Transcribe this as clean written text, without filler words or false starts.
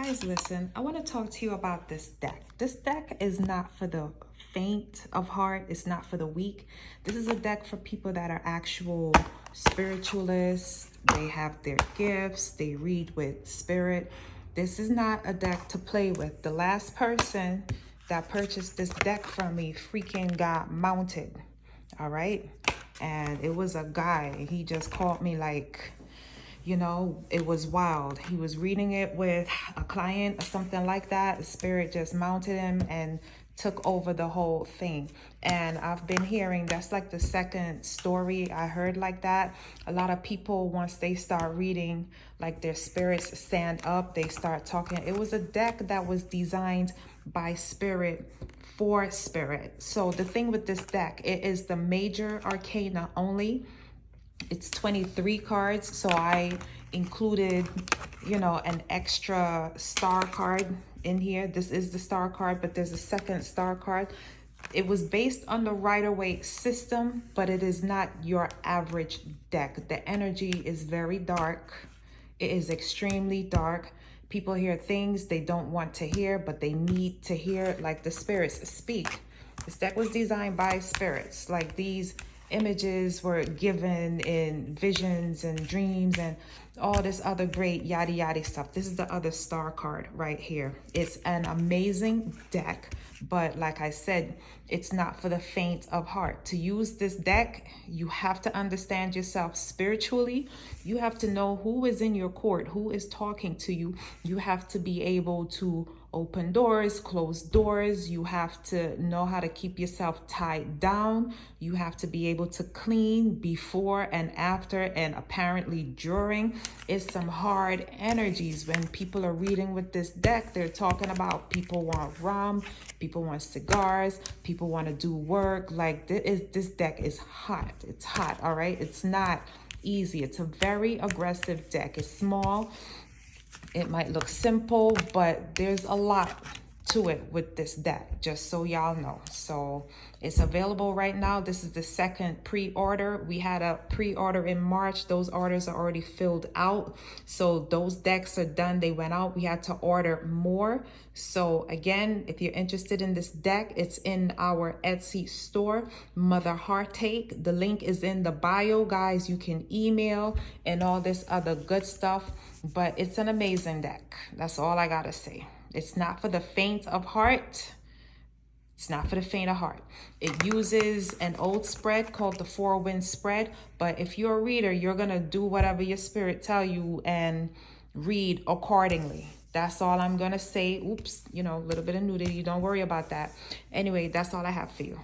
Guys, listen, I want to talk to you about this deck. This deck is not for the faint of heart. It's not for the weak. This is a deck for people that are actual spiritualists. They have their gifts. They read with spirit. This is not a deck to play with. The last person that purchased this deck from me freaking got mounted. All right. And it was a guy. He just called me like, you know, it was wild. He was reading it with a client or something like that. The spirit just mounted him and took over the whole thing. And I've been hearing that's like the second story I heard like that. A lot of people, once they start reading, like their spirits stand up, they start talking. It was a deck that was designed by spirit for spirit. So the thing with this deck, it is the Major Arcana only. It's 23 cards, so I included, you know, an extra star card in here. This is the star card, but there's a second star card. It was based on the Rider-Waite system, but it is not your average deck. The energy is very dark. It is extremely dark. People hear things they don't want to hear, but they need to hear, like the spirits speak. This deck was designed by spirits. Like these images were given in visions and dreams and all this other great yada yada stuff. This is the other star card right here. It's an amazing deck, but like I said, it's not for the faint of heart. To use this deck, you have to understand yourself spiritually. You have to know who is in your court, who is talking to you. You have to be able to open doors, close doors. You have to know how to keep yourself tied down. You have to be able to clean before and after, and apparently during. It's some hard energies. When people are reading with this deck, they're talking about people want rum, people want cigars, people want to do work. Like this deck is hot. It's hot, all right? It's not easy. It's a very aggressive deck. It's small. It might look simple, but there's a lot to it with this deck, just so y'all know. So it's available right now. This is the second pre-order. We had a pre-order in March. Those orders are already filled out. So those decks are done. They went out. We had to order more. So again, if you're interested in this deck, it's in our Etsy store, Mother Heartache. The link is in the bio, guys. You can email and all this other good stuff, but it's an amazing deck. That's all I gotta say. It's not for the faint of heart. It's not for the faint of heart. It uses an old spread called the Four Winds spread. But if you're a reader, you're going to do whatever your spirit tell you and read accordingly. That's all I'm going to say. Oops, you know, a little bit of nudity. Don't worry about that. Anyway, that's all I have for you.